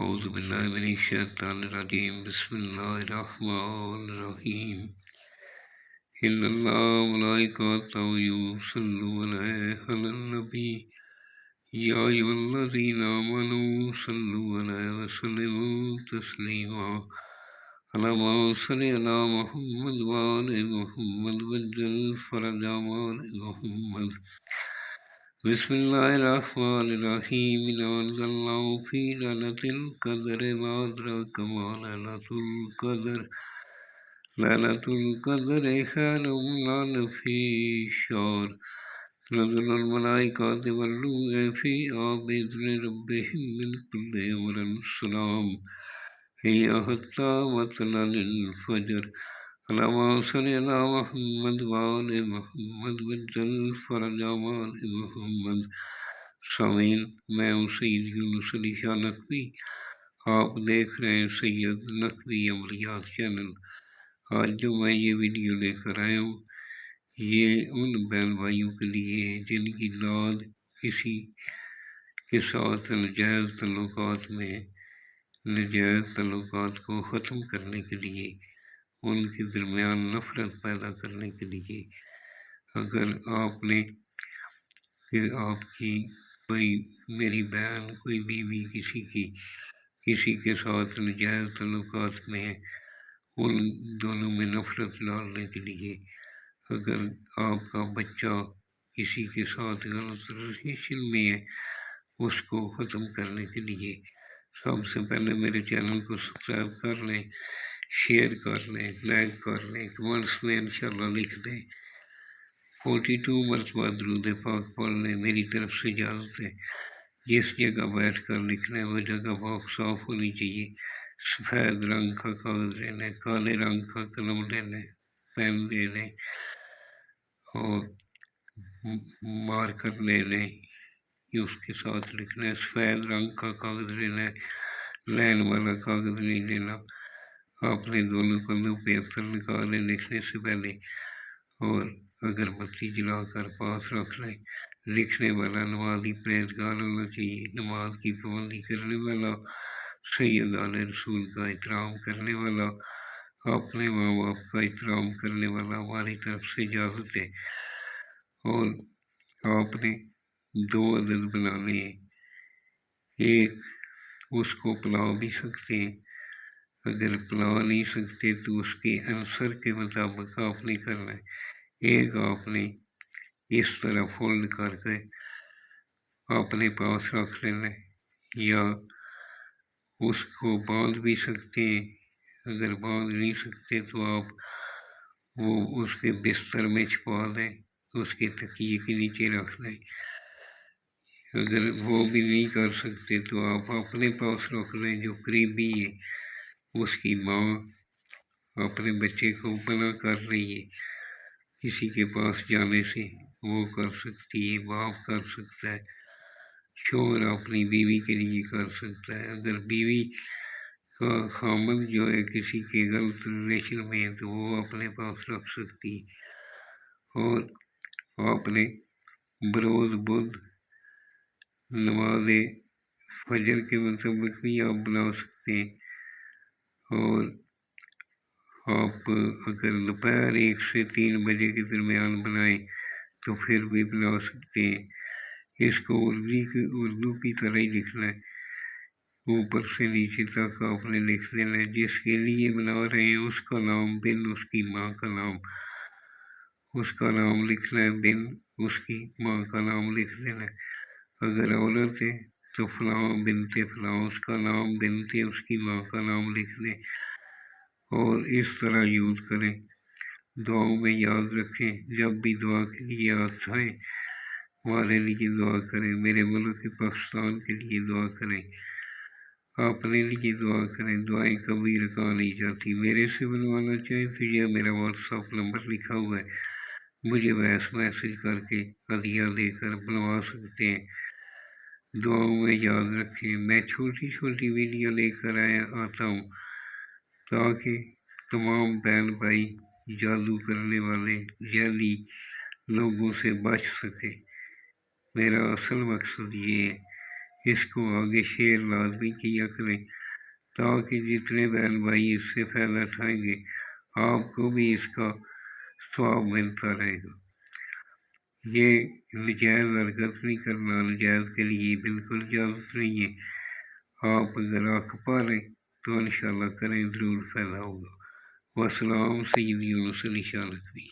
اعوذ باللہ من الشیطان الرجیم بسم اللہ الرحمن الرحیم ان اللہ ملائکۃ یصلون علی النبی یا ایھا الذین آمنوا صلوا علیہ وسلموا تسلیما اللہم صل علی محمد وآل محمد وعجل فرج آل محمد بسم اللہ الرحمن الرحیم انا انزلناہ فی لیلۃ القدر ما ادراک ما لیلۃ القدر لیلۃ القدر خیر من الف شہر تنزل الملائکۃ والروح فیہا بإذن ربہم من کل امر سلام ہی حتی مطلع الفجر اللہم صل علی محمد وآل محمد وعجل فرج آل محمد۔ سامعین، میں ہوں سید یونس علی شاہ نقوی، آپ دیکھ رہے ہیں سید نقوی عملیات چینل۔ آج جو میں یہ ویڈیو لے کر آیا ہوں یہ ان بہن بھائیوں کے لیے ہے جن کی اولاد کسی کے ساتھ ناجائز تعلقات کو ختم کرنے کے لیے، ان کے درمیان نفرت پیدا کرنے کے لیے، اگر آپ نے کہ آپ کی کوئی میری بہن کوئی بیوی کسی کے ساتھ ناجائز تعلقات میں ہے، ان دونوں میں نفرت ڈالنے کے لیے، اگر آپ کا بچہ کسی کے ساتھ غلط ریلیشن میں ہے اس کو ختم کرنے کے لیے، سب سے پہلے میرے چینل کو سبسکرائب کر لیں، شیئر کر لیں، لائک کر لیں، کمنٹس میں انشاءاللہ لکھ دیں، 42 مرتبہ درود پاک پڑھ لیں، میری طرف سے اجازت ہے۔ جس جگہ بیٹھ کر لکھنا ہے وہ جگہ بہت صاف ہونی چاہیے۔ سفید رنگ کا کاغذ لے لیں، کالے رنگ کا قلم لے لیں، پین لے لیں اور مارکر لے لیں، یہ اس کے ساتھ لکھنا ہے۔ سفید رنگ کا کاغذ لینا ہے، لائن والا کاغذ نہیں لینا۔ آپ نے دونوں کندھوں پہ اثر نکالے لکھنے سے پہلے، اور اگربتی جلا کر پاس رکھ لیں۔ لکھنے والا نمازی پرہیزگار ہونا چاہیے، نماز کی پابندی کرنے والا، سید آل رسول کا احترام کرنے والا، اپنے ماں باپ کا احترام کرنے والا، ہماری طرف سے اجازت ہے۔ اور آپ نے 2 عدد بنانے ہیں، ایک اس کو پلا بھی سکتے ہیں، اگر پلا نہیں سکتے تو اس کے عنصر کے مطابق آپ نے کرنا ہے۔ ایک آپ نے اس طرح فولڈ کر کے اپنے پاس رکھ لینا ہے، یا اس کو باندھ بھی سکتے ہیں، اگر باندھ نہیں سکتے تو آپ وہ اس کے بستر میں چھپا دیں، اس کے تکیے کے نیچے رکھ لیں۔ اگر وہ بھی نہیں کر سکتے تو آپ اپنے پاس رکھ لیں، جو قریبی ہے اس کی ماں اپنے بچے کو منع کر رہی ہے کسی کے پاس جانے سے، وہ کر سکتی ہے، باپ کر سکتا ہے، شوہر اپنی بیوی کے لیے کر سکتا ہے۔ اگر بیوی کا خامد جو ہے کسی کے غلط ریلیشن میں ہے تو وہ اپنے پاس رکھ سکتی ہے۔ اور آپ نے بروز بدھ نماز فجر کے مطابق بھی آپ بنا سکتے ہیں، اور آپ اگر دوپہر 1 سے 3 بجے کے درمیان بنائیں تو پھر بھی بنا سکتے ہیں۔ اس کو اردو کی طرح ہی لکھنا ہے، اوپر سے نیچے تک آپ نے لکھ دینا ہے۔ جس کے لیے بنا رہے ہیں اس کا نام بن اس کی ماں کا نام، اس کا نام لکھنا ہے، بن اس کی ماں کا نام لکھ دینا ہے۔ اگر عورت ہے تو فلاں بنت فلاں، اس کا نام بنت اس کی ماں کا نام لکھ دیں، اور اس طرح یوز کریں۔ دعاؤں میں یاد رکھیں، جب بھی دعا کے لیے آئیں ہمارے لیے دعا کریں، میرے ملک پاکستان کے لیے دعا کریں، اپنے لیے دعا کریں، دعائیں کبھی رکا نہیں جاتی۔ میرے سے بنوانا چاہیں تو یہ میرا واٹس ایپ نمبر لکھا ہوا ہے، مجھے وائس میسج کر کے ہدیہ دے کر بنوا سکتے ہیں۔ دعاؤں میں یاد رکھیں، میں چھوٹی چھوٹی ویڈیو لے کر آتا ہوں تاکہ تمام بہن بھائی جادو کرنے والے جعلی لوگوں سے بچ سکے۔ میرا اصل مقصد یہ ہے اس کو آگے شیئر لازمی کیا کریں تاکہ جتنے بہن بھائی اس سے فائدہ اٹھائیں گے آپ کو بھی اس کا ثواب ملتا رہے گا۔ یہ نجائز حرکت نہیں کرنا، نجائز کے لیے بالکل اجازت نہیں ہے۔ آپ اگر حق پالیں تو انشاءاللہ کریں، ضرور فائدہ ہوگا۔ والسلام سیدی یونس علی شاہ نقوی۔